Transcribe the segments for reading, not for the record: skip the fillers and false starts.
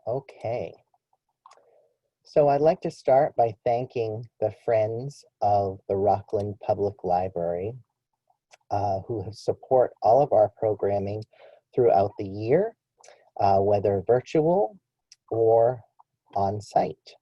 Okay, so I'd like to start by thanking the friends of the Rockland Public Library who support all of our programming throughout the year, whether virtual or on site.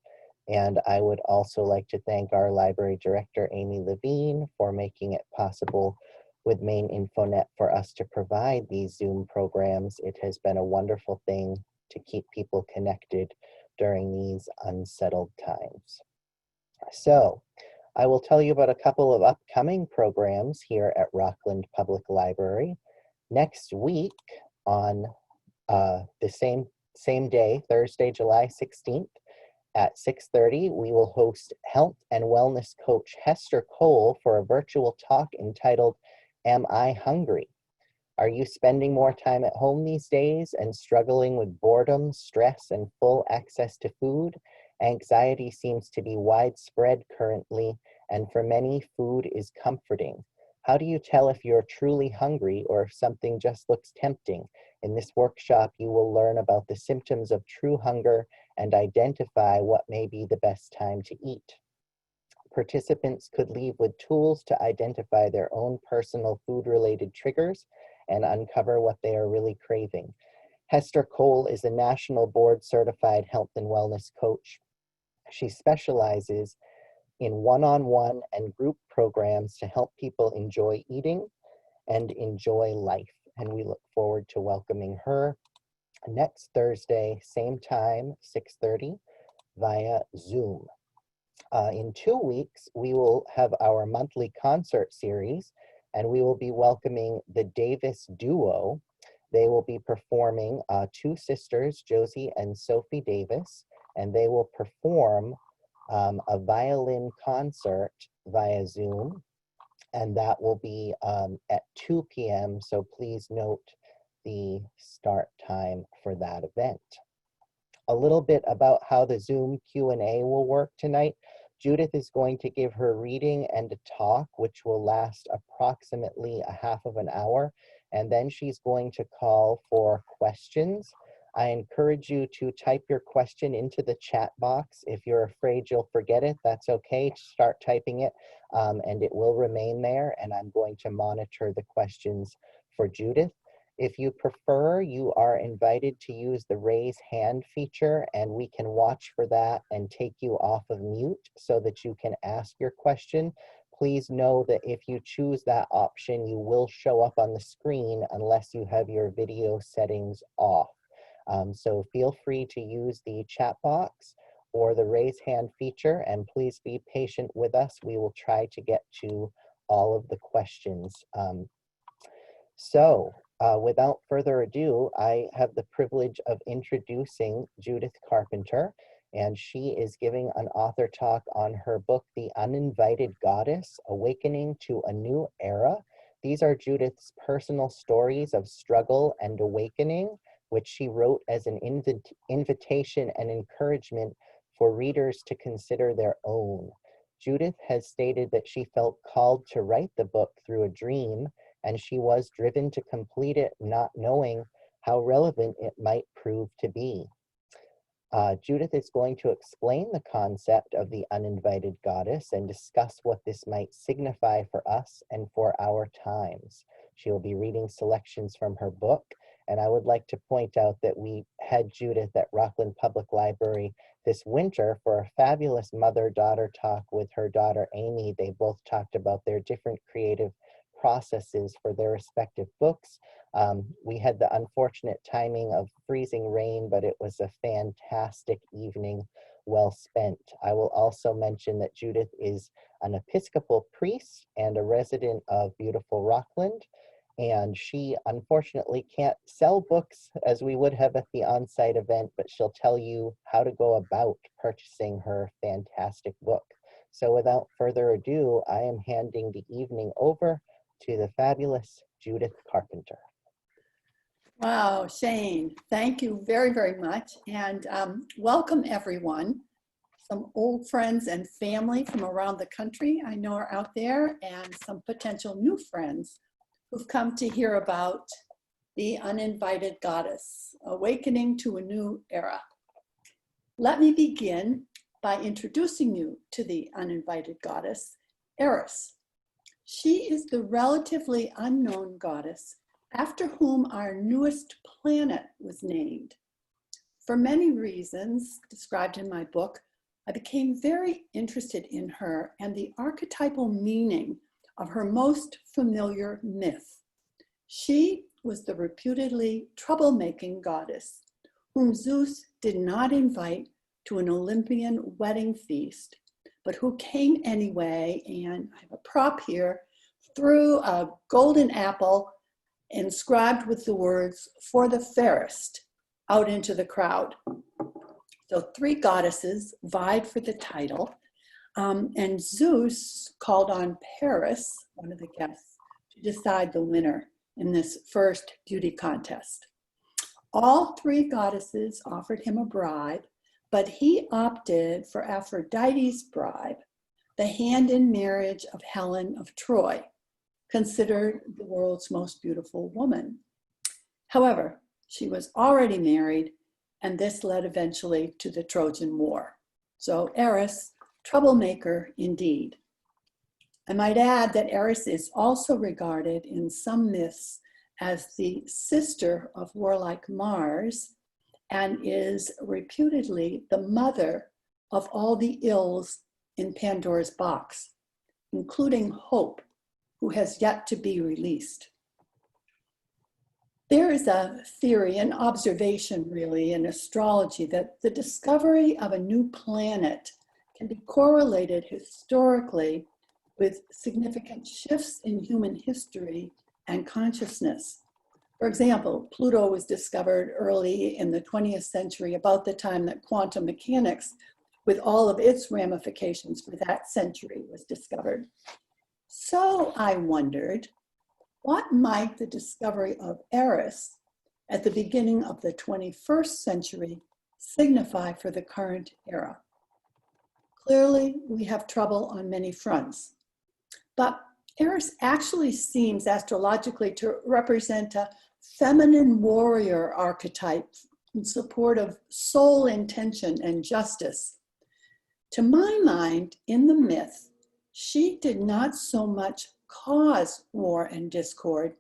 And I would also like to thank our library director, Amy Levine, for making it possible with Maine InfoNet for us to provide these Zoom programs. It has been a wonderful thing to keep people connected during these unsettled times. So I will tell you about a couple of upcoming programs here at Rockland Public Library. Next week on the same day, Thursday, July 16th, at 6:30, we will host health and wellness coach Hester Cole for a virtual talk entitled, Am I Hungry? Are you spending more time at home these days and struggling with boredom, stress, and full access to food? Anxiety seems to be widespread currently, and for many, food is comforting. How do you tell if you're truly hungry or if something just looks tempting? In this workshop, you will learn about the symptoms of true hunger and identify what may be the best time to eat. Participants could leave with tools to identify their own personal food-related triggers and uncover what they are really craving. Hester Cole is a national board-certified health and wellness coach. She specializes in one-on-one and group programs to help people enjoy eating and enjoy life. And we look forward to welcoming her next Thursday, same time, 6:30, via Zoom. In 2 weeks, we will have our monthly concert series, and we will be welcoming the Davis Duo. They will be performing, two sisters, Josie and Sophie Davis, and they will perform a violin concert via Zoom, and that will be at 2 p.m., so please note the start time for that event. A little bit about how the Zoom Q&A will work tonight. Judith is going to give her reading and a talk, which will last approximately a half of an hour, and then she's going to call for questions. I encourage you to type your question into the chat box. If you're afraid you'll forget it, that's okay. Start typing it, and it will remain there, and I'm going to monitor the questions for Judith. If you prefer, you are invited to use the raise hand feature, and we can watch for that and take you off of mute so that you can ask your question. Please know that if you choose that option, you will show up on the screen unless you have your video settings off. So feel free to use the chat box or the raise hand feature, and please be patient with us. We will try to get to all of the questions. Without further ado, I have the privilege of introducing Judith Carpenter, and she is giving an author talk on her book, The Uninvited Goddess, Awakening to a New Era. These are Judith's personal stories of struggle and awakening, which she wrote as an invitation and encouragement for readers to consider their own. Judith has stated that she felt called to write the book through a dream, and she was driven to complete it not knowing how relevant it might prove to be. Judith is going to explain the concept of the uninvited goddess and discuss what this might signify for us and for our times. She will be reading selections from her book, and I would like to point out that we had Judith at Rockland Public Library this winter for a fabulous mother-daughter talk with her daughter Amy. They both talked about their different creative processes for their respective books. We had the unfortunate timing of freezing rain, but it was a fantastic evening, well spent. I will also mention that Judith is an Episcopal priest and a resident of beautiful Rockland, and she unfortunately can't sell books as we would have at the on-site event, but she'll tell you how to go about purchasing her fantastic book. So without further ado, I am handing the evening over to the fabulous Judith Carpenter. Wow, Shane, thank you very, very much. And welcome everyone. Some old friends and family from around the country I know are out there, and some potential new friends who've come to hear about the Uninvited Goddess, Awakening to a New Era. Let me begin by introducing you to the uninvited goddess, Eris. She is the relatively unknown goddess after whom our newest planet was named. For many reasons described in my book, I became very interested in her and the archetypal meaning of her most familiar myth. She was the reputedly troublemaking goddess whom Zeus did not invite to an Olympian wedding feast, but who came anyway, and I have a prop here, threw a golden apple inscribed with the words, "For the fairest," out into the crowd. So 3 goddesses vied for the title, and Zeus called on Paris, one of the guests, to decide the winner in this first beauty contest. All 3 goddesses offered him a bribe, but he opted for Aphrodite's bribe, the hand in marriage of Helen of Troy, considered the world's most beautiful woman. However, she was already married, and this led eventually to the Trojan War. So Eris, troublemaker indeed. I might add that Eris is also regarded in some myths as the sister of warlike Mars and is reputedly the mother of all the ills in Pandora's box, including Hope, who has yet to be released. There is a theory, an observation really, in astrology that the discovery of a new planet can be correlated historically with significant shifts in human history and consciousness. For example, Pluto was discovered early in the 20th century, about the time that quantum mechanics, with all of its ramifications for that century, was discovered. So I wondered, what might the discovery of Eris at the beginning of the 21st century signify for the current era? Clearly, we have trouble on many fronts, but Eris actually seems astrologically to represent a feminine warrior archetype in support of soul intention and justice. To my mind, in the myth, she did not so much cause war and discord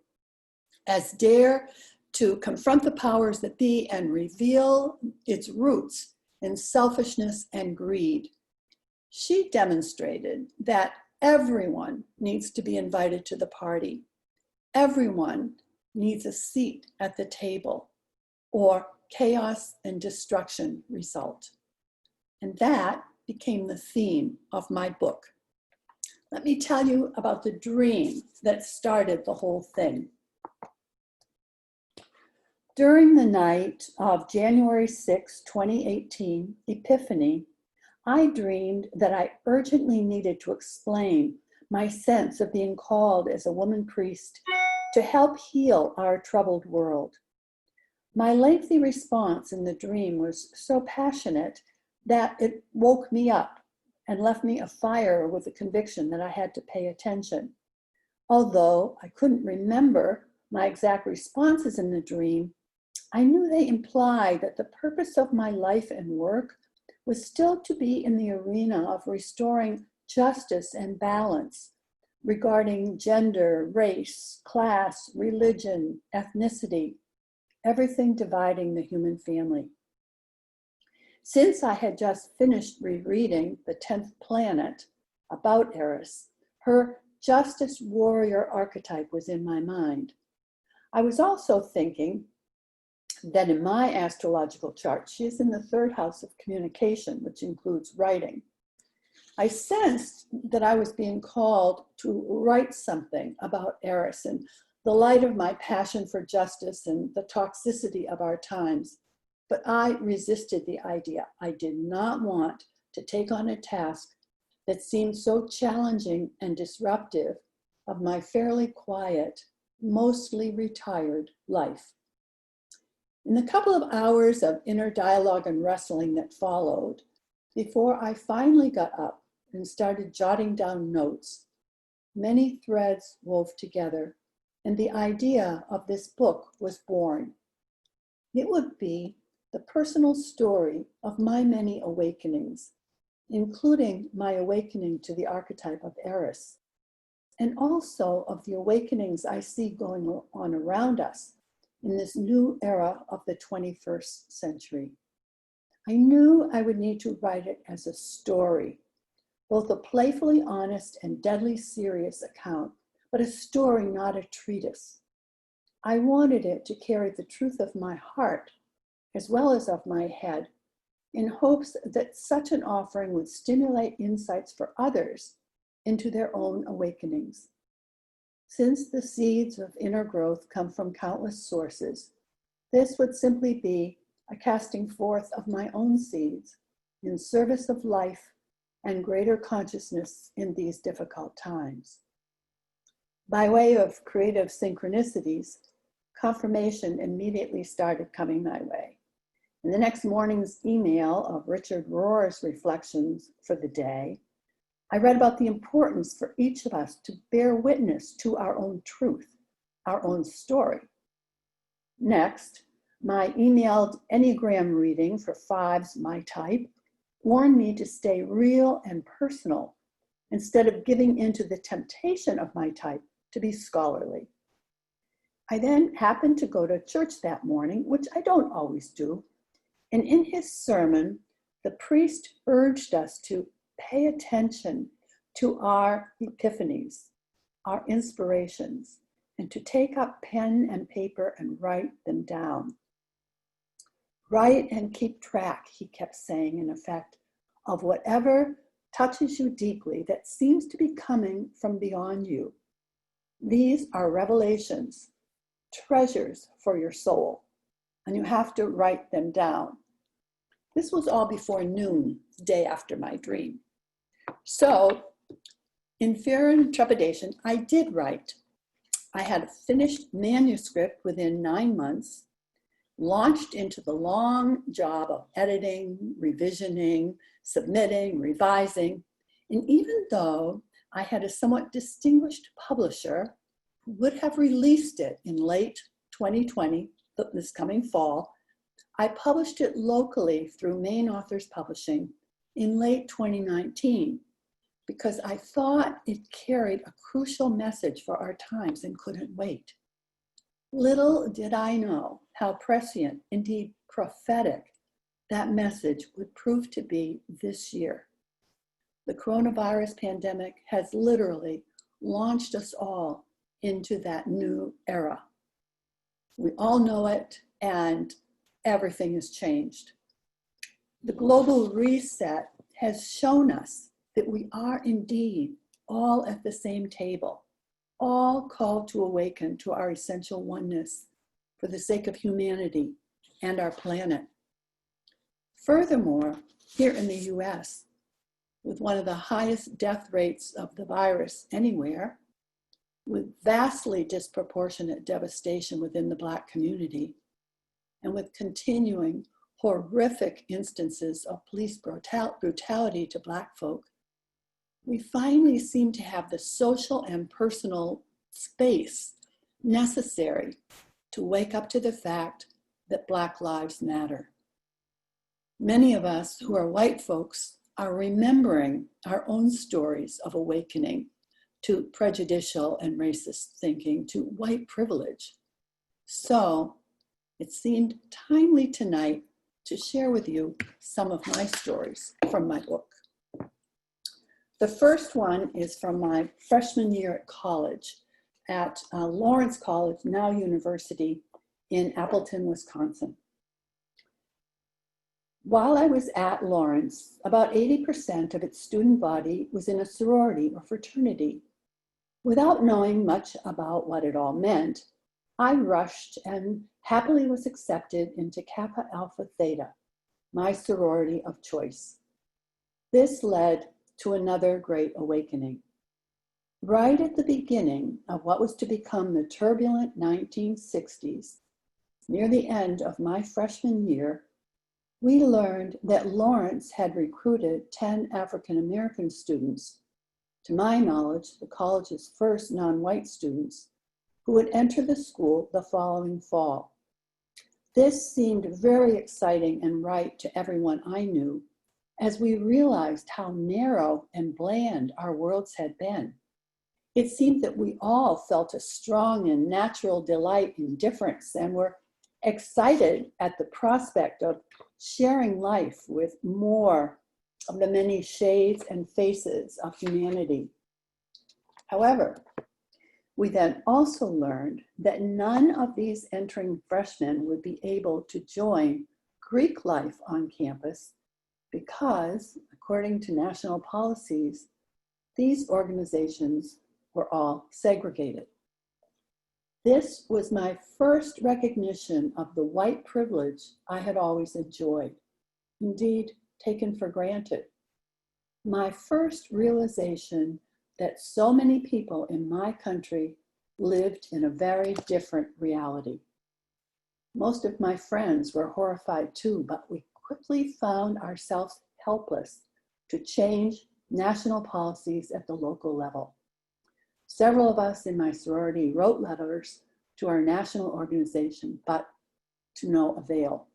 as dare to confront the powers that be and reveal its roots in selfishness and greed. She demonstrated that everyone needs to be invited to the party. Everyone needs a seat at the table, or chaos and destruction result. And that became the theme of my book. Let me tell you about the dream that started the whole thing. During the night of January 6, 2018, Epiphany, I dreamed that I urgently needed to explain my sense of being called as a woman priest to help heal our troubled world. My lengthy response in the dream was so passionate that it woke me up and left me afire with the conviction that I had to pay attention. Although I couldn't remember my exact responses in the dream, I knew they implied that the purpose of my life and work was still to be in the arena of restoring justice and balance regarding gender, race, class, religion, ethnicity, everything dividing the human family. Since I had just finished rereading The 10th Planet about Eris, her justice warrior archetype was in my mind. I was also thinking that in my astrological chart, she is in the 3rd house of communication, which includes writing. I sensed that I was being called to write something about Eris in the light of my passion for justice and the toxicity of our times. But I resisted the idea. I did not want to take on a task that seemed so challenging and disruptive of my fairly quiet, mostly retired life. In the couple of hours of inner dialogue and wrestling that followed, before I finally got up and started jotting down notes, many threads wove together, and the idea of this book was born. It would be the personal story of my many awakenings, including my awakening to the archetype of Eris, and also of the awakenings I see going on around us in this new era of the 21st century. I knew I would need to write it as a story, both a playfully honest and deadly serious account, but a story, not a treatise. I wanted it to carry the truth of my heart as well as of my head, in hopes that such an offering would stimulate insights for others into their own awakenings. Since the seeds of inner growth come from countless sources, this would simply be a casting forth of my own seeds in service of life and greater consciousness in these difficult times. By way of creative synchronicities, confirmation immediately started coming my way. In the next morning's email of Richard Rohr's reflections for the day, I read about the importance for each of us to bear witness to our own truth, our own story. Next, my emailed Enneagram reading for fives, my type, warned me to stay real and personal instead of giving into the temptation of my type to be scholarly. I then happened to go to church that morning, which I don't always do, and in his sermon, the priest urged us to pay attention to our epiphanies, our inspirations, and to take up pen and paper and write them down. Write and keep track, he kept saying, in effect, of whatever touches you deeply that seems to be coming from beyond you. These are revelations, treasures for your soul, and you have to write them down. This was all before noon, the day after my dream. So, in fear and trepidation, I did write. I had a finished manuscript within 9 months, launched into the long job of editing, revisioning, submitting, revising, and even though I had a somewhat distinguished publisher who would have released it in late 2020, this coming fall, I published it locally through Main Authors Publishing in late 2019 because I thought it carried a crucial message for our times and couldn't wait. Little did I know how prescient, indeed prophetic, that message would prove to be this year. The coronavirus pandemic has literally launched us all into that new era. We all know it, and everything has changed. The global reset has shown us that we are indeed all at the same table, all called to awaken to our essential oneness for the sake of humanity and our planet. Furthermore, here in the US, with one of the highest death rates of the virus anywhere, with vastly disproportionate devastation within the Black community, and with continuing horrific instances of police brutality to Black folk, we finally seem to have the social and personal space necessary to wake up to the fact that Black lives matter. Many of us who are white folks are remembering our own stories of awakening to prejudicial and racist thinking, to white privilege. So it seemed timely tonight to share with you some of my stories from my book. The first one is from my freshman year at college at Lawrence College, now University, in Appleton, Wisconsin. While I was at Lawrence, about 80% of its student body was in a sorority or fraternity. Without knowing much about what it all meant, I rushed and happily was accepted into Kappa Alpha Theta, my sorority of choice. This led to another great awakening. Right at the beginning of what was to become the turbulent 1960s, near the end of my freshman year, we learned that Lawrence had recruited 10 African American students, to my knowledge, the college's first non-white students, who would enter the school the following fall. This seemed very exciting and right to everyone I knew, as we realized how narrow and bland our worlds had been. It seemed that we all felt a strong and natural delight in difference and were excited at the prospect of sharing life with more of the many shades and faces of humanity. However, we then also learned that none of these entering freshmen would be able to join Greek life on campus because, according to national policies, these organizations were all segregated. This was my first recognition of the white privilege I had always enjoyed, indeed taken for granted. My first realization that so many people in my country lived in a very different reality. Most of my friends were horrified too, but we quickly found ourselves helpless to change national policies at the local level. Several of us in my sorority wrote letters to our national organization, but to no avail.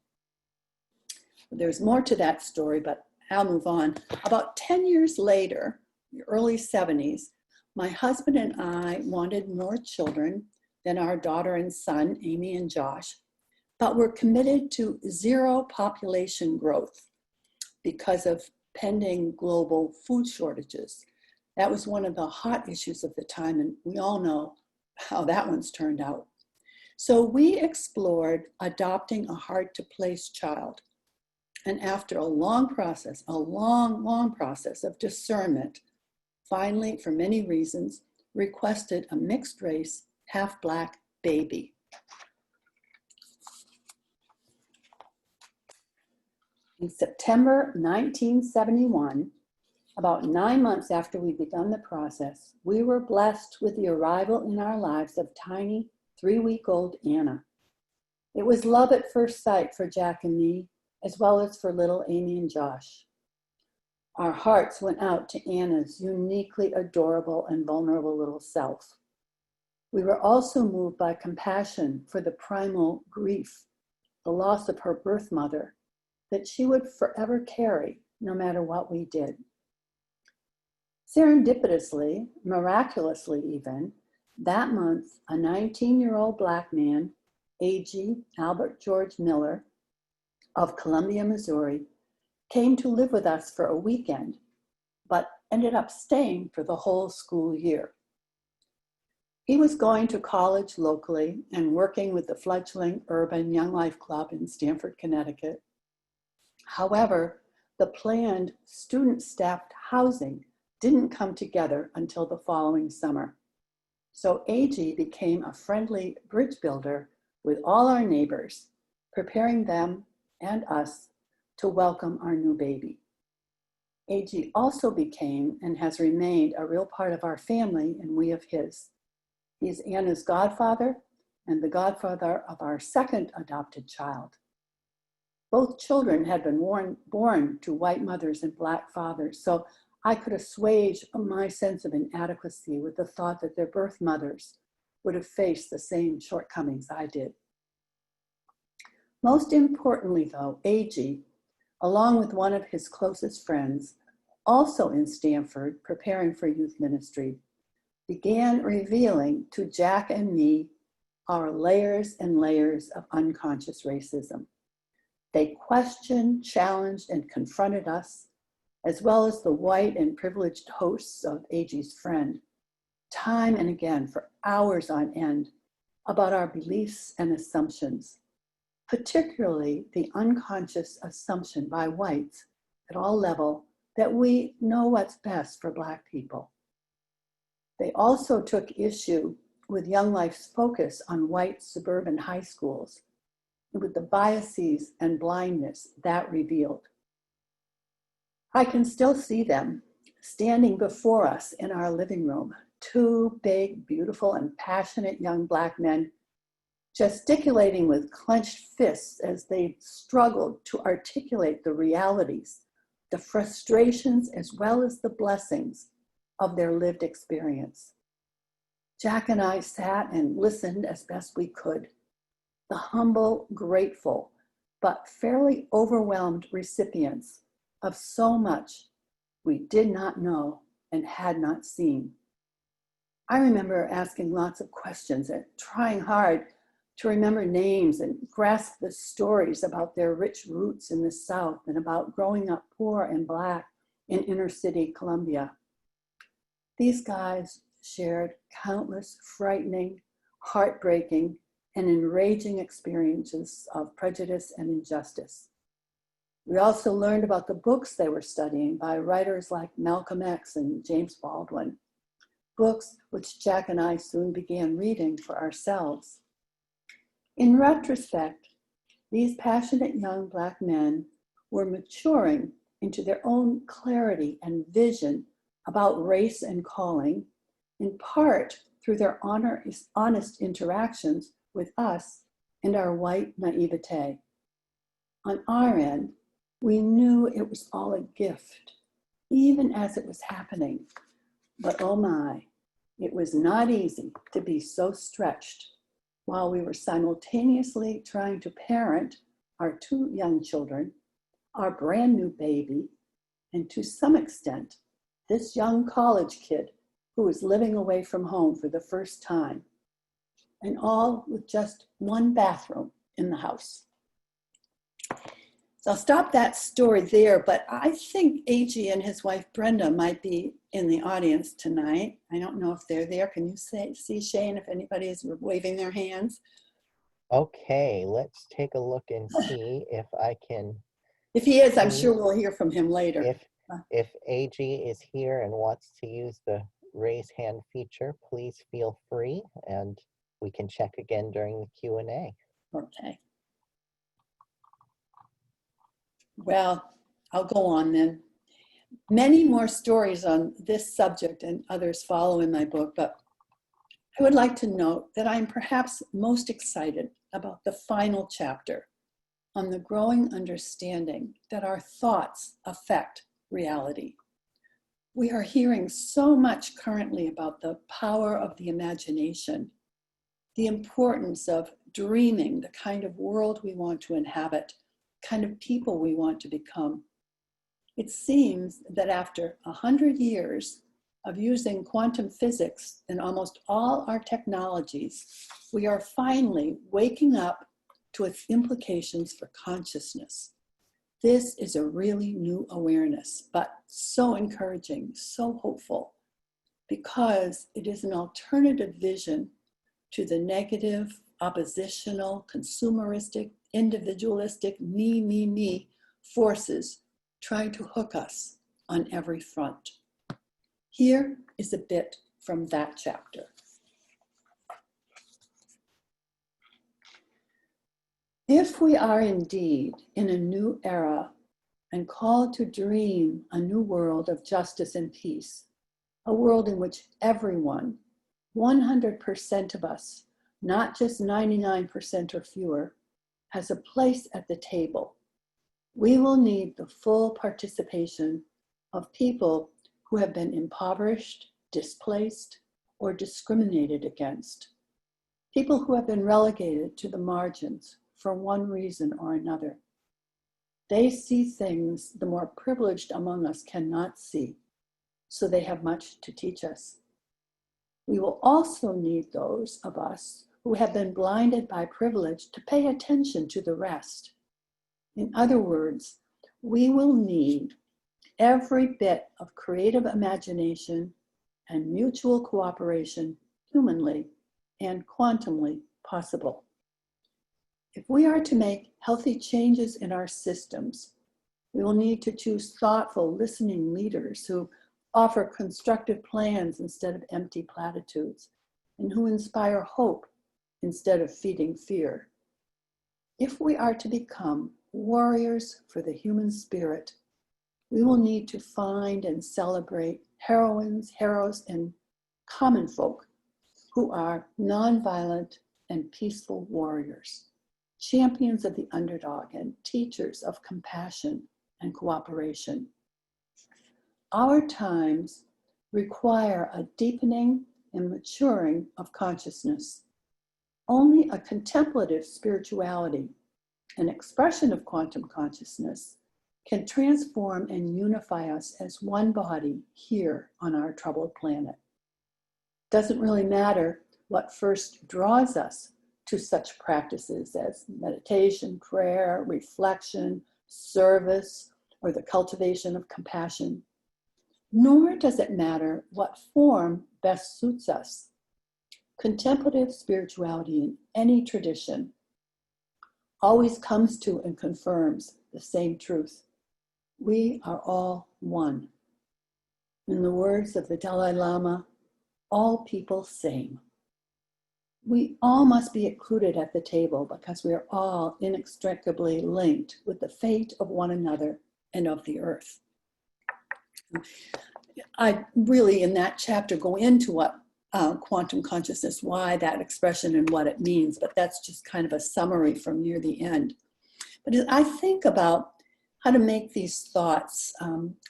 There's more to that story, but I'll move on. About 10 years later, the early 70s, my husband and I wanted more children than our daughter and son, Amy and Josh, but were committed to zero population growth because of pending global food shortages. That was one of the hot issues of the time, and we all know how that one's turned out. So we explored adopting a hard-to-place child. And after a long process of discernment, finally, for many reasons, requested a mixed race, half-Black baby. In September 1971, about 9 months after we'd begun the process, we were blessed with the arrival in our lives of tiny 3-week-old Anna. It was love at first sight for Jack and me, as well as for little Amy and Josh. Our hearts went out to Anna's uniquely adorable and vulnerable little self. We were also moved by compassion for the primal grief, the loss of her birth mother, that she would forever carry no matter what we did. Serendipitously, miraculously even, that month, a 19-year-old Black man, A.G. Albert George Miller, of Columbia, Missouri, came to live with us for a weekend, but ended up staying for the whole school year. He was going to college locally and working with the fledgling Urban Young Life Club in Stamford, Connecticut. However, the planned student-staffed housing didn't come together until the following summer. So AG became a friendly bridge builder with all our neighbors, preparing them and us to welcome our new baby. AG also became and has remained a real part of our family, and we of his. He's Anna's godfather and the godfather of our second adopted child. Both children had been born to white mothers and Black fathers, so I could assuage my sense of inadequacy with the thought that their birth mothers would have faced the same shortcomings I did. Most importantly, though, A.G., along with one of his closest friends, also in Stamford, preparing for youth ministry, began revealing to Jack and me our layers and layers of unconscious racism. They questioned, challenged, and confronted us, as well as the white and privileged hosts of A.G.'s friend, time and again for hours on end, about our beliefs and assumptions, particularly the unconscious assumption by whites at all levels that we know what's best for Black people. They also took issue with Young Life's focus on white suburban high schools, and with the biases and blindness that revealed. I can still see them standing before us in our living room, two big, beautiful, and passionate young Black men gesticulating with clenched fists as they struggled to articulate the realities, the frustrations, as well as the blessings of their lived experience. Jack and I sat and listened as best we could, the humble, grateful, but fairly overwhelmed recipients of so much we did not know and had not seen. I remember asking lots of questions and trying hard to remember names and grasp the stories about their rich roots in the South and about growing up poor and Black in inner city Columbia. These guys shared countless frightening, heartbreaking, and enraging experiences of prejudice and injustice. We also learned about the books they were studying by writers like Malcolm X and James Baldwin, books which Jack and I soon began reading for ourselves. In retrospect, these passionate young Black men were maturing into their own clarity and vision about race and calling, in part through their honest interactions with us and our white naivete. On our end, we knew it was all a gift, even as it was happening. But oh my, it was not easy to be so stretched while we were simultaneously trying to parent our 2 young children, our brand new baby, and to some extent, this young college kid who was living away from home for the first time, and all with just 1 bathroom in the house. So I'll stop that story there, but I think A.G. and his wife Brenda might be in the audience tonight. I don't know if they're there. Can you see, Shane, if anybody is waving their hands? Okay, let's take a look and see if I can. If he is, I'm sure we'll hear from him later. If AG is here and wants to use the raise hand feature, please feel free, and we can check again during the Q&A. Okay. Well, I'll go on then. Many more stories on this subject and others follow in my book, but I would like to note that I'm perhaps most excited about the final chapter on the growing understanding that our thoughts affect reality. We are hearing so much currently about the power of the imagination, the importance of dreaming the kind of world we want to inhabit, kind of people we want to become. It seems that after 100 years of using quantum physics in almost all our technologies, we are finally waking up to its implications for consciousness. This is a really new awareness, but so encouraging, so hopeful, because it is an alternative vision to the negative, oppositional, consumeristic, individualistic, me forces trying to hook us on every front. Here is a bit from that chapter. If we are indeed in a new era and called to dream a new world of justice and peace, a world in which everyone, 100% of us, not just 99% or fewer, has a place at the table, we will need the full participation of people who have been impoverished, displaced, or discriminated against. People who have been relegated to the margins for one reason or another. They see things the more privileged among us cannot see, so they have much to teach us. We will also need those of us who have been blinded by privilege to pay attention to the rest. In other words, we will need every bit of creative imagination and mutual cooperation, humanly and quantumly possible. If we are to make healthy changes in our systems, we will need to choose thoughtful, listening leaders who offer constructive plans instead of empty platitudes, and who inspire hope instead of feeding fear. If we are to become warriors for the human spirit, we will need to find and celebrate heroines, heroes, and common folk who are nonviolent and peaceful warriors, champions of the underdog and teachers of compassion and cooperation. Our times require a deepening and maturing of consciousness. Only a contemplative spirituality, an expression of quantum consciousness, can transform and unify us as one body here on our troubled planet. Doesn't really matter what first draws us to such practices as meditation, prayer, reflection, service, or the cultivation of compassion. Nor does it matter what form best suits us. Contemplative spirituality in any tradition always comes to and confirms the same truth. We are all one. In the words of the Dalai Lama, all people same. We all must be included at the table because we are all inextricably linked with the fate of one another and of the earth. I really, in that chapter, go into what quantum consciousness, why that expression and what it means, but that's just kind of a summary from near the end. But as I think about how to make these thoughts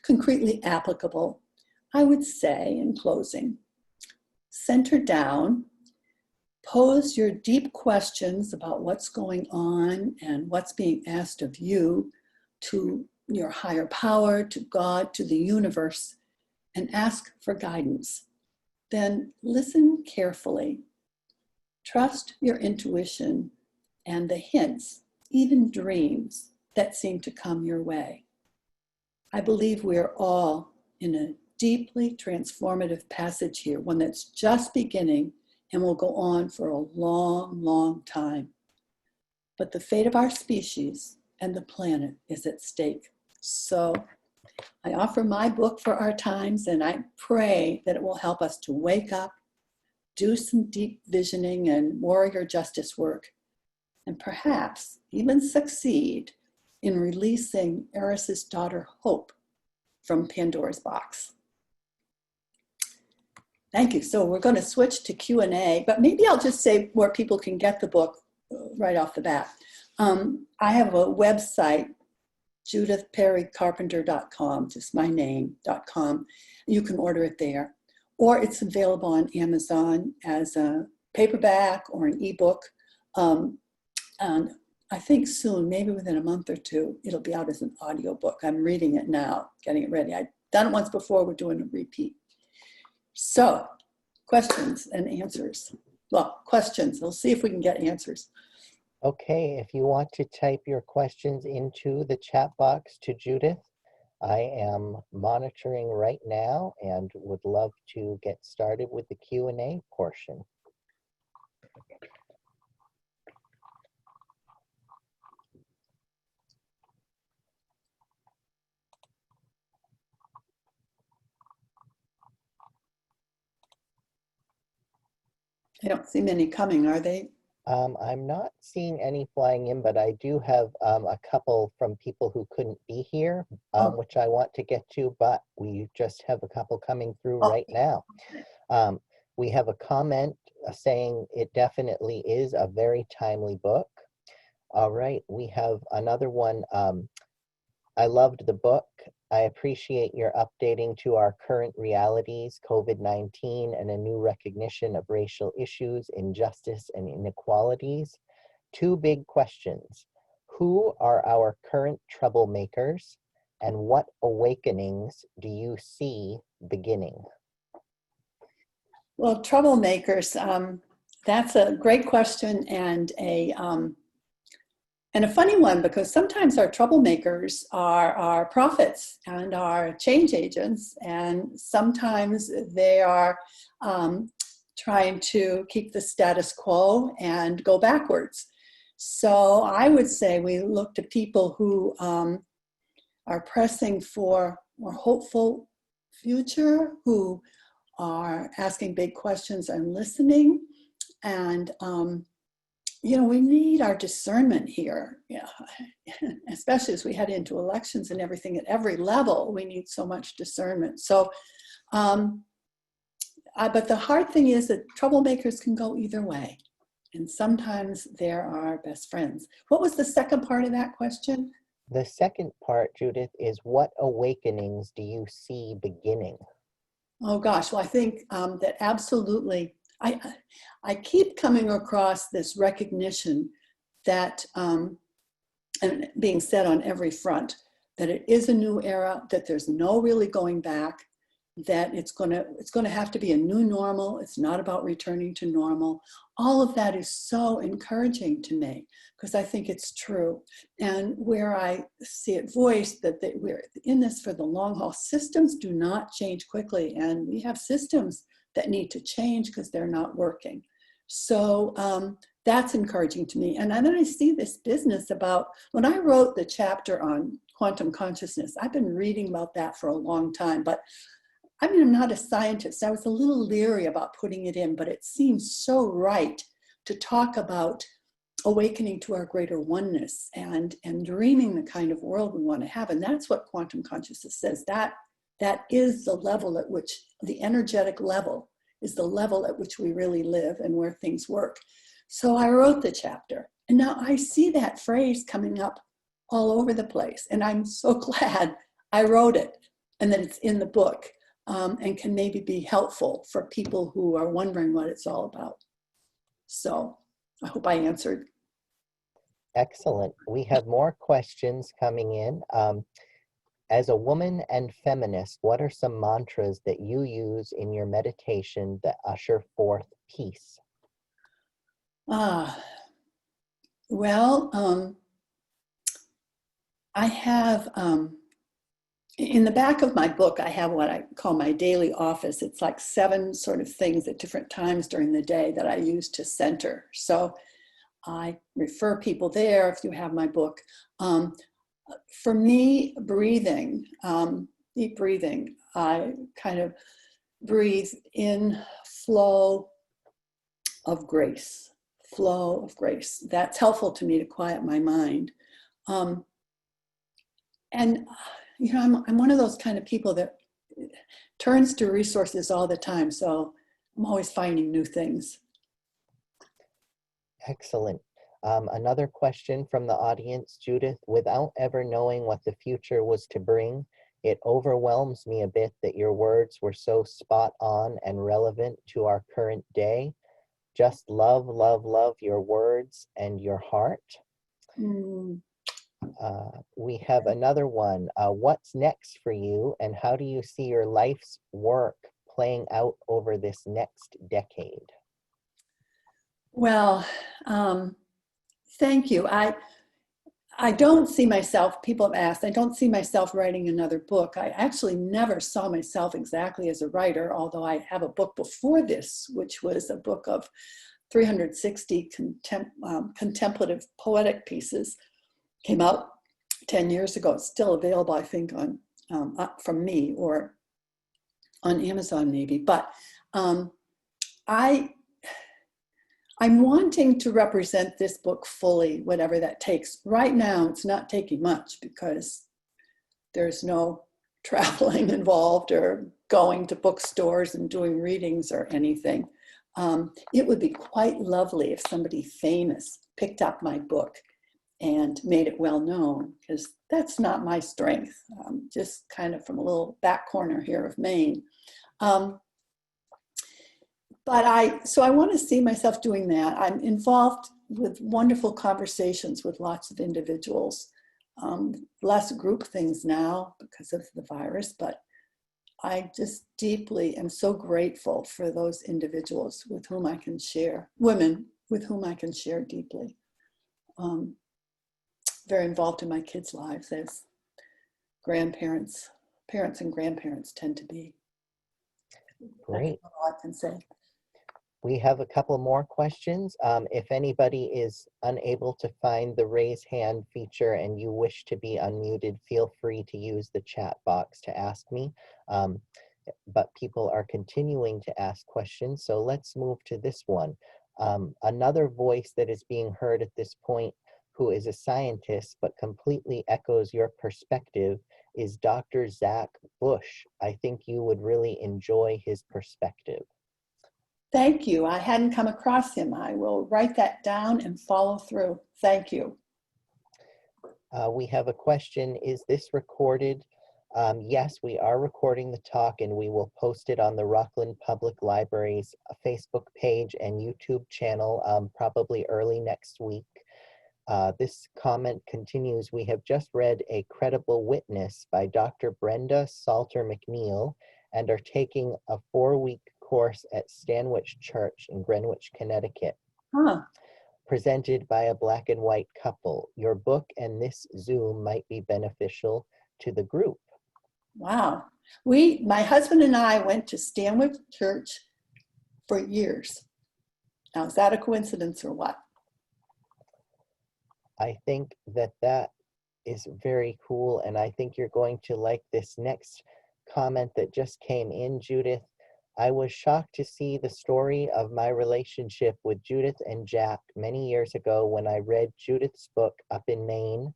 concretely applicable, I would say in closing, center down, pose your deep questions about what's going on and what's being asked of you to your higher power, to God, to the universe, and ask for guidance. Then listen carefully. Trust your intuition and the hints, even dreams, that seem to come your way. I believe we are all in a deeply transformative passage here, one that's just beginning and will go on for a long, long time. But the fate of our species and the planet is at stake. So I offer my book for our times, and I pray that it will help us to wake up, do some deep visioning and warrior justice work, and perhaps even succeed in releasing Eris's daughter Hope from Pandora's box. Thank you. So we're going to switch to Q&A, but maybe I'll just say where people can get the book right off the bat. I have a website, judithcarpenter.com, just my name.com. You can order it there. Or it's available on Amazon as a paperback or an ebook. And I think soon, maybe within a month or two, it'll be out as an audiobook. I'm reading it now, getting it ready. I've done it once before, we're doing a repeat. So, questions and answers. Well, questions, we'll see if we can get answers. Okay, if you want to type your questions into the chat box to Judith, I am monitoring right now and would love to get started with the Q&A portion. I don't see many coming, are they? I'm not seeing any flying in, but I do have a couple from people who couldn't be here, which I want to get to, but we just have a couple coming through right now. We have a comment saying it definitely is a very timely book. All right, we have another one. I loved the book. I appreciate your updating to our current realities, COVID-19, and a new recognition of racial issues, injustice, and inequalities. Two big questions. Who are our current troublemakers, and what awakenings do you see beginning? Well, troublemakers, that's a great question and a funny one, because sometimes our troublemakers are our prophets and our change agents, and sometimes they are trying to keep the status quo and go backwards. So I would say we look to people who are pressing for a more hopeful future, who are asking big questions and listening, and you know, we need our discernment here, especially as we head into elections and everything at every level. We need so much discernment. So, but the hard thing is that troublemakers can go either way. And sometimes they're our best friends. What was the second part of that question? The second part, Judith, is what awakenings do you see beginning? Oh gosh, well, I think that absolutely I keep coming across this recognition that, and being said on every front, that it is a new era, that there's no really going back, that it's gonna have to be a new normal. It's not about returning to normal. All of that is so encouraging to me because I think it's true. And where I see it voiced that we're in this for the long haul. Systems do not change quickly, and we have systems that need to change because they're not working. So that's encouraging to me. And then I see this business about, when I wrote the chapter on quantum consciousness, I've been reading about that for a long time, but I mean, I'm not a scientist. I was a little leery about putting it in, but it seems so right to talk about awakening to our greater oneness and dreaming the kind of world we want to have. And that's what quantum consciousness says. That is the level at which, the energetic level is the level at which we really live and where things work. So I wrote the chapter, and now I see that phrase coming up all over the place. And I'm so glad I wrote it and that it's in the book. And can maybe be helpful for people who are wondering what it's all about. So I hope I answered. Excellent. We have more questions coming in. As a woman and feminist, what are some mantras that you use in your meditation that usher forth peace? Well, I have, in the back of my book, I have what I call my daily office. It's like 7 sort of things at different times during the day that I use to center. So I refer people there if you have my book. For me, breathing, deep breathing, I kind of breathe in flow of grace, flow of grace. That's helpful to me to quiet my mind. And you know, I'm one of those kind of people that turns to resources all the time. So I'm always finding new things. Excellent. Another question from the audience, Judith. Without ever knowing what the future was to bring, it overwhelms me a bit that your words were so spot on and relevant to our current day. Just love, love, love your words and your heart. We have another one. What's next for you, and how do you see your life's work playing out over this next decade? Well, thank you. I don't see myself, people have asked, I don't see myself writing another book. I actually never saw myself exactly as a writer, although I have a book before this, which was a book of 360 contemplative poetic pieces. Came out 10 years ago. It's still available, I think, on from me or on Amazon maybe. But I'm wanting to represent this book fully, whatever that takes. Right now, it's not taking much because there's no traveling involved or going to bookstores and doing readings or anything. It would be quite lovely if somebody famous picked up my book and made it well known, because that's not my strength. Just kind of from a little back corner here of Maine. So I want to see myself doing that. I'm involved with wonderful conversations with lots of individuals, less group things now because of the virus, but I just deeply am so grateful for those individuals with whom I can share, women with whom I can share deeply. Very involved in my kids' lives as grandparents, parents and grandparents tend to be. Great. That's all I can say. We have a couple more questions. If anybody is unable to find the raise hand feature and you wish to be unmuted, feel free to use the chat box to ask me. But people are continuing to ask questions, so let's move to this one. Another voice that is being heard at this point, who is a scientist but completely echoes your perspective, is Dr. Zach Bush. I think you would really enjoy his perspective. Thank you. I hadn't come across him. I will write that down and follow through. Thank you. We have a question. Is this recorded Yes, we are recording the talk and we will post it on the Rockland Public Library's Facebook page and YouTube channel probably early next week. This comment continues, we have just read A Credible Witness by Dr. Brenda Salter McNeil and are taking a 4-week course at Stanwich Church in Greenwich, Connecticut, presented by a Black and white couple. Your book and this Zoom might be beneficial to the group. Wow. My husband and I went to Stanwich Church for years. Now, is that a coincidence or what? I think that is very cool, and I think you're going to like this next comment that just came in, Judith. I was shocked to see the story of my relationship with Judith and Jack many years ago when I read Judith's book Up in Maine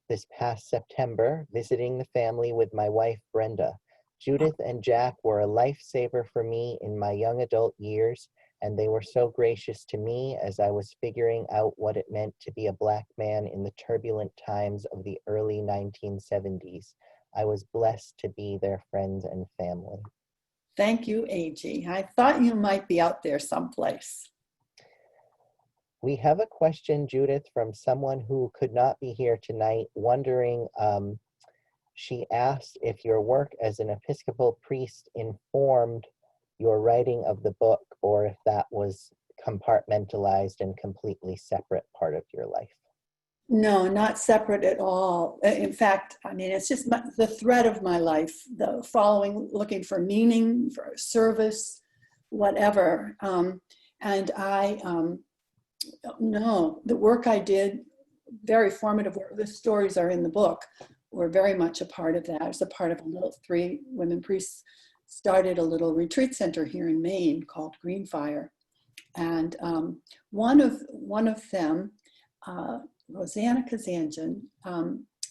this past September, visiting the family with my wife, Brenda. Judith and Jack were a lifesaver for me in my young adult years, and they were so gracious to me as I was figuring out what it meant to be a Black man in the turbulent times of the early 1970s. I was blessed to be their friends and family. Thank you, A.G. I thought you might be out there someplace. We have a question, Judith, from someone who could not be here tonight, wondering, she asked if your work as an Episcopal priest informed your writing of the book, or if that was compartmentalized and completely separate part of your life. No, not separate at all. In fact, I mean, it's just the thread of my life, the following, looking for meaning, for service, whatever. And no, the work I did, very formative work, the stories are in the book, were very much a part of that. I was a part of a little 3 women priests started a little retreat center here in Maine called Greenfire. And one of them, Rosanna Kazanjian,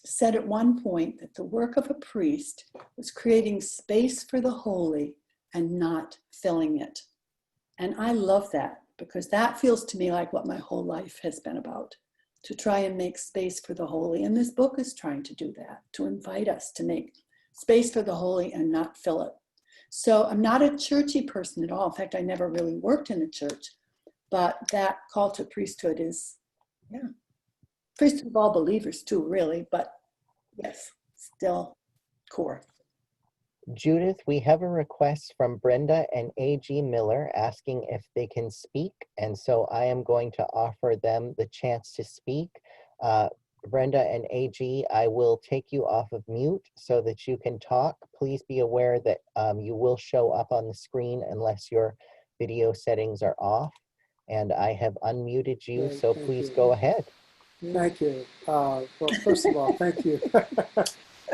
said at one point that the work of a priest was creating space for the holy and not filling it. And I love that, because that feels to me like what my whole life has been about, to try and make space for the holy. And this book is trying to do that, to invite us to make space for the holy and not fill it. So I'm not a churchy person at all. In fact, I never really worked in a church, but that call to priesthood is, priesthood of all believers too, really, but yes, still core. Judith, we have a request from Brenda and A.G. Miller asking if they can speak, and so I am going to offer them the chance to speak. Brenda and A.G., I will take you off of mute so that you can talk. Please be aware that you will show up on the screen unless your video settings are off, and I have unmuted you, so please go ahead. Thank you. Well, first of all, thank you.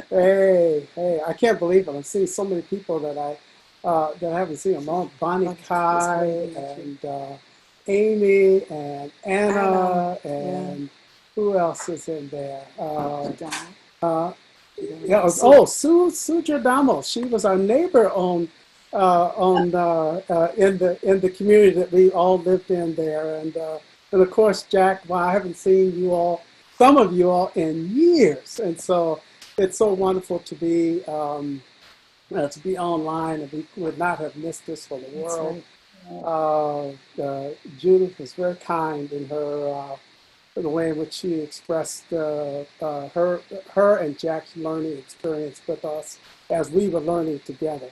Hey, I can't believe it. I'm seeing so many people that I haven't seen a long. Bonnie Kai and Amy and Anna and who else is in there? Sue Giordamo. She was our neighbor in the community that we all lived in there, and of course Jack. Well, I haven't seen you all, some of you all, in years, and so it's so wonderful to be online, and we would not have missed this for the world. Right. Judith was very kind in her the way in which she expressed her and Jack's learning experience with us as we were learning together.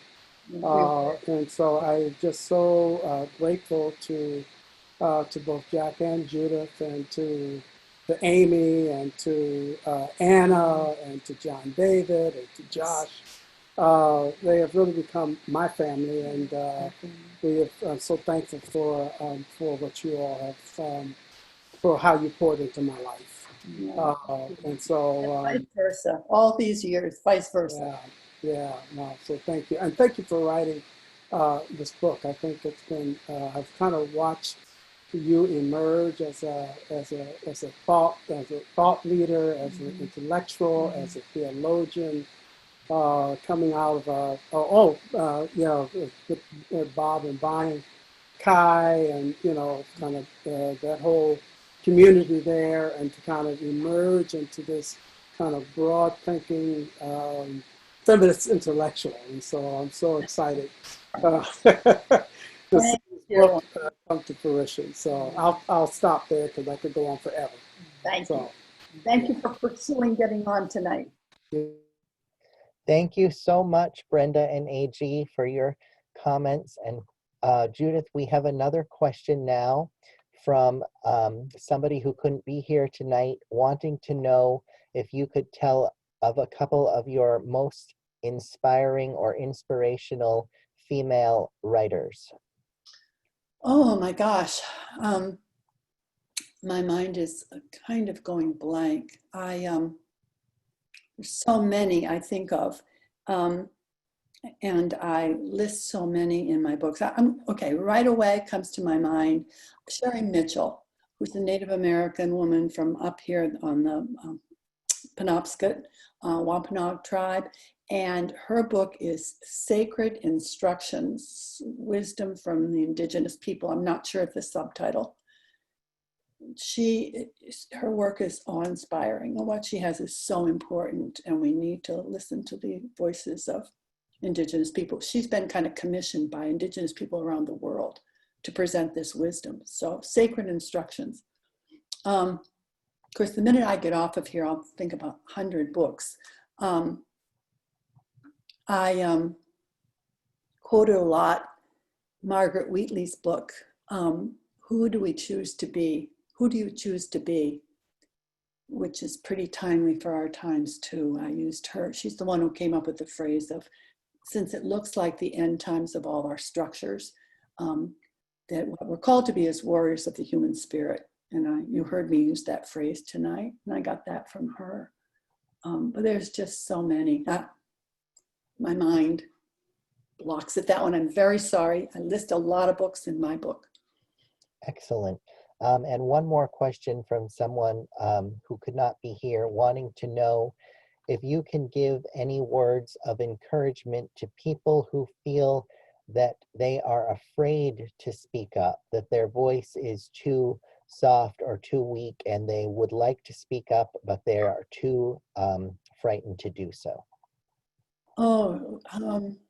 And so I'm just so grateful to both Jack and Judith, and to Amy, and to Anna, and to John David, and to Josh. They have really become my family, and I'm so thankful for what you all have, for how you poured into my life. And so vice versa, all these years, vice versa. So thank you, and thank you for writing this book. I think it's been I've kind of watched you emerge as a thought leader, as an intellectual, as a theologian, coming out of with Bob and Bonnie Kai, and kind of that whole community there, and to kind of emerge into this kind of broad thinking feminist intellectual, and so I'm so excited to see Thank this you. book come to fruition. So I'll stop there because I could go on forever. Thank you. So Thank you for pursuing getting on tonight. Thank you so much, Brenda and AG, for your comments. And Judith, we have another question now from somebody who couldn't be here tonight, wanting to know if you could tell of a couple of your most inspiring or inspirational female writers. Oh my gosh. My mind is kind of going blank. There's so many I think of, and I list so many in my books. Okay, right away comes to my mind Sherry Mitchell, who's a Native American woman from up here on the Penobscot, Wampanoag tribe. And her book is Sacred Instructions, Wisdom from the Indigenous People. I'm not sure of the subtitle. Her work is awe-inspiring, and what she has is so important, and we need to listen to the voices of Indigenous people. She's been kind of commissioned by Indigenous people around the world to present this wisdom. So Sacred Instructions. Of course, the minute I get off of here, I'll think about 100 books. I quoted a lot Margaret Wheatley's book, Who Do We Choose to Be? Who do you choose to be? Which is pretty timely for our times too. I used her. She's the one who came up with the phrase of, since it looks like the end times of all our structures, that what we're called to be is warriors of the human spirit. And you heard me use that phrase tonight, and I got that from her. But there's just so many. My mind blocks at that one. I'm very sorry. I list a lot of books in my book. Excellent. And one more question from someone who could not be here, wanting to know if you can give any words of encouragement to people who feel that they are afraid to speak up, that their voice is too soft or too weak, and they would like to speak up, but they are too frightened to do so. Oh,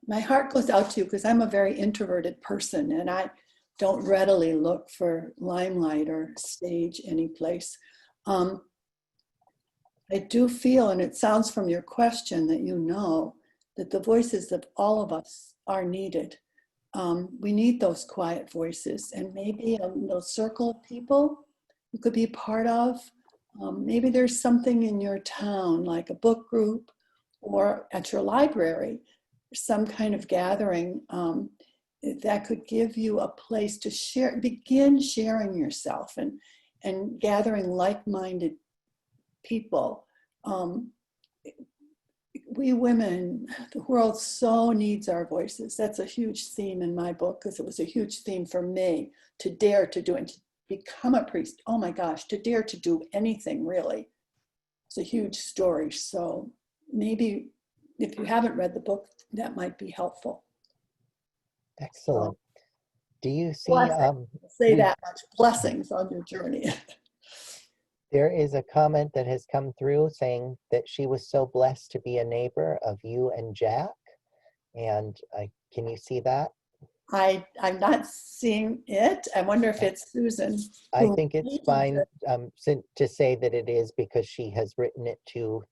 my heart goes out to you because I'm a very introverted person, and I don't readily look for limelight or stage anyplace. I do feel, and it sounds from your question that you know, that the voices of all of us are needed. We need those quiet voices, and maybe a little circle of people you could be part of. Maybe there's something in your town, like a book group, or at your library, some kind of gathering that could give you a place to share, begin sharing yourself and gathering like-minded people. We women, the world so needs our voices. That's a huge theme in my book, because it was a huge theme for me to dare to do it, to become a priest. Oh my gosh, to dare to do anything really. It's a huge story. So maybe if you haven't read the book, that might be helpful. Excellent. Do you see, say that much, blessings on your journey. There is a comment that has come through saying that she was so blessed to be a neighbor of you and Jack. And can you see that? I'm not seeing it. I wonder if it's Susan. I think it's fine to say that it is, because she has written it to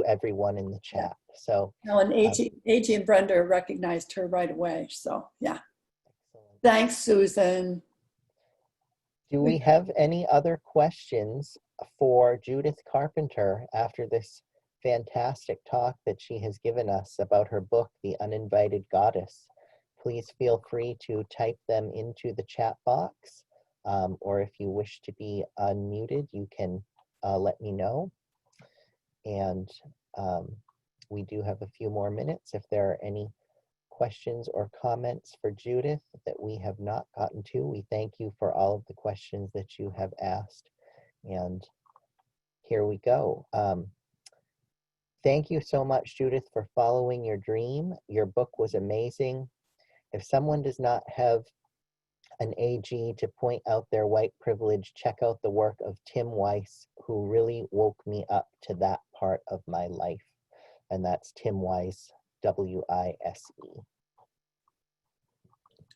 everyone in the chat. So no, and AG and Brenda recognized her right away. So yeah. Excellent. Thanks, Susan. Do we have any other questions for Judith Carpenter after this fantastic talk that she has given us about her book, The Uninvited Goddess? Please feel free to type them into the chat box, or if you wish to be unmuted, you can let me know. And we do have a few more minutes if there are any questions or comments for Judith that we have not gotten to. We thank you for all of the questions that you have asked. And here we go. Thank you so much, Judith, for following your dream. Your book was amazing. If someone does not have an AG to point out their white privilege, check out the work of Tim Weiss, who really woke me up to that part of my life. and that's Tim Weiss, W-I-S-E.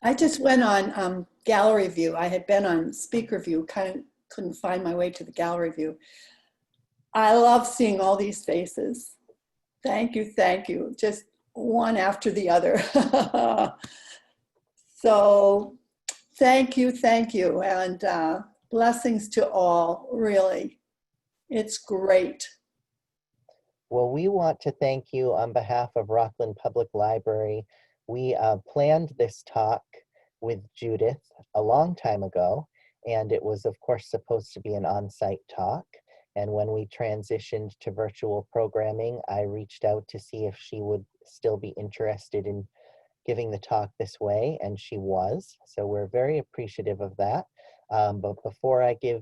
I just went on gallery view. I had been on speaker view, kind of couldn't find my way to the gallery view. I love seeing all these faces. Thank you, just one after the other. So thank you, and blessings to all, really. It's great. Well, we want to thank you on behalf of Rockland Public Library. We planned this talk with Judith a long time ago, and it was, of course, supposed to be an on-site talk. And when we transitioned to virtual programming, I reached out to see if she would still be interested in giving the talk this way, and she was. So we're very appreciative of that. But before I give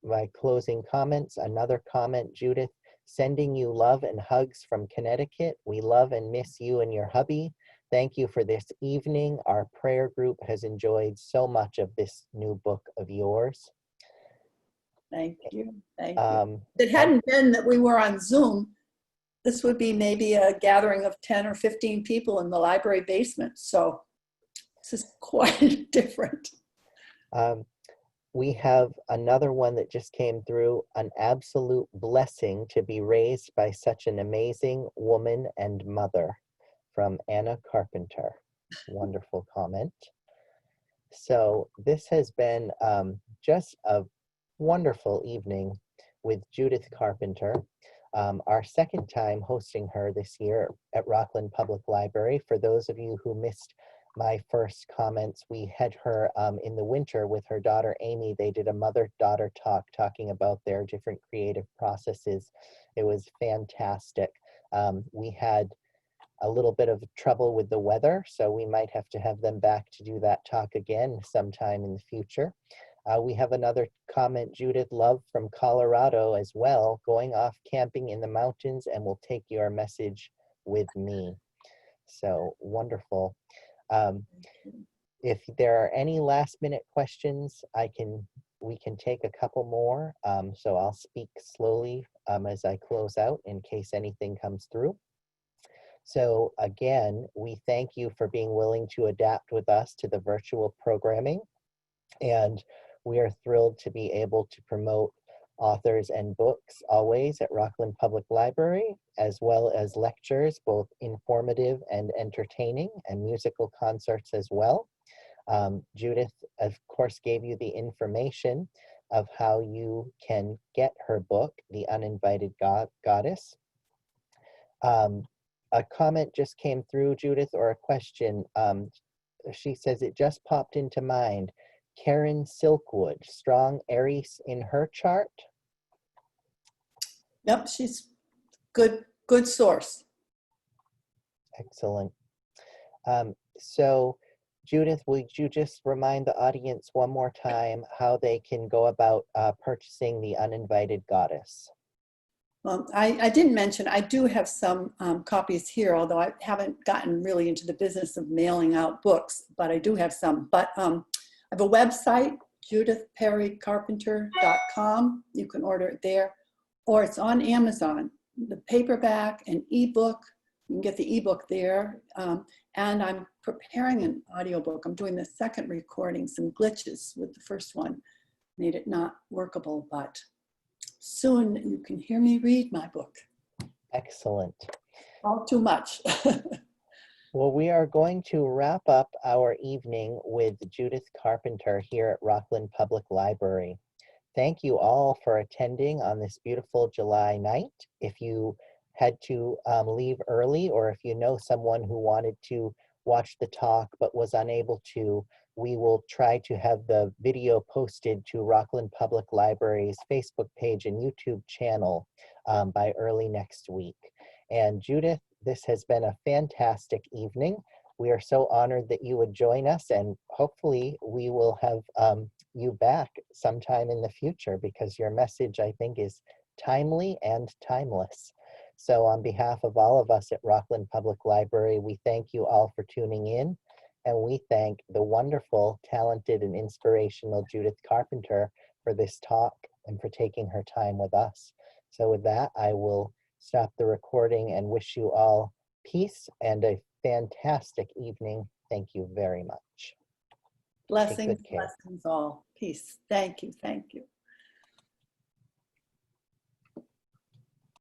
my closing comments, another comment, Judith, sending you love and hugs from Connecticut. We love and miss you and your hubby. Thank you for this evening. Our prayer group has enjoyed so much of this new book of yours. Thank you. If it hadn't been that we were on Zoom, this would be maybe a gathering of 10 or 15 people in the library basement. So this is quite different. We have another one that just came through, an absolute blessing to be raised by such an amazing woman and mother, from Anna Carpenter. Wonderful comment. So this has been just a wonderful evening with Judith Carpenter. Our second time hosting her this year at Rockland Public Library. For those of you who missed my first comments, we had her in the winter with her daughter Amy. They did a mother-daughter talk talking about their different creative processes. It was fantastic. We had a little bit of trouble with the weather, so we might have to have them back to do that talk again sometime in the future. We have another comment, Judith, love from Colorado as well, going off camping in the mountains, and will take your message with me. So wonderful. If there are any last minute questions, we can take a couple more. So I'll speak slowly as I close out in case anything comes through. So again, we thank you for being willing to adapt with us to the virtual programming. And we are thrilled to be able to promote authors and books always at Rockland Public Library, as well as lectures, both informative and entertaining, and musical concerts as well. Judith, of course, gave you the information of how you can get her book, The Uninvited Goddess. A comment just came through, Judith, or a question. She says, it just popped into mind. Karen Silkwood, strong Aries in her chart? Yep, she's good source. Excellent. So Judith, would you just remind the audience one more time how they can go about purchasing The Uninvited Goddess? Well, I didn't mention, I do have some copies here, although I haven't gotten really into the business of mailing out books, but I do have some. But I have a website, judithperrycarpenter.com. You can order it there, or it's on Amazon. The paperback and ebook, you can get the ebook there. And I'm preparing an audiobook. I'm doing the second recording, some glitches with the first one. Made it not workable, but soon you can hear me read my book. Excellent. All too much. Well, we are going to wrap up our evening with Judith Carpenter here at Rockland Public Library. Thank you all for attending on this beautiful July night. If you had to leave early, or if you know someone who wanted to watch the talk but was unable to, we will try to have the video posted to Rockland Public Library's Facebook page and YouTube channel by early next week. And Judith, this has been a fantastic evening. We are so honored that you would join us, and hopefully we will have you back sometime in the future, because your message, I think, is timely and timeless. So on behalf of all of us at Rockland Public Library, we thank you all for tuning in, and we thank the wonderful, talented, and inspirational Judith Carpenter for this talk and for taking her time with us. So with that, I will stop the recording and wish you all peace and a fantastic evening. Thank you very much. Blessings, care. blessings all. Peace. Thank you. Thank you.